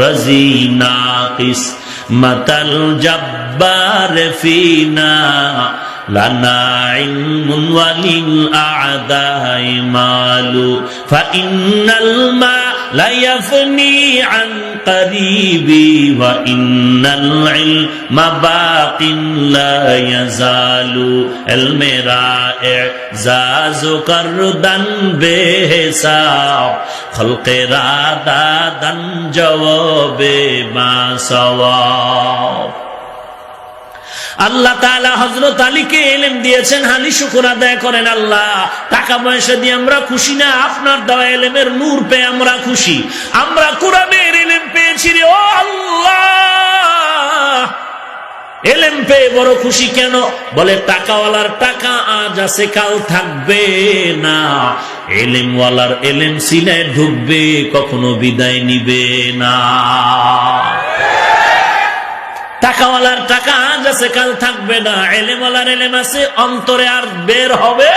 رزينا قسمة الجبار فينا لنا علم وللأعداء مال فإن الماء لا يفني عن قريبي وإن العلم باق لا يزال المرا إعزاز كردن بحساب خلق رادادا جواب ما سواب আল্লাহ তাআলা হযরত আলীকে ইলম দিয়েছেন। হানি শুকর আদায় করেন আল্লাহ। টাকা পয়সা দিয়ে আমরা খুশি না, আপনার দেওয়া ইলমের নূর পেয়ে আমরা খুশি। আমরা কোরআনের ইলম পেয়েছি রে ও আল্লাহ। ইলম পেয়ে বড় খুশি কেন? বলে টাকাওয়ালার টাকা আজ আছে কাল থাকবে না, ইলমওয়ালার ইলম সিনায় ঢুকবে কখনো বিদায় নিবে না। টাকাওয়ালার টাকা আজ আছে কাল থাকবে না, ইলমওয়ালার ইলম আছে অন্তরে আর বের হবে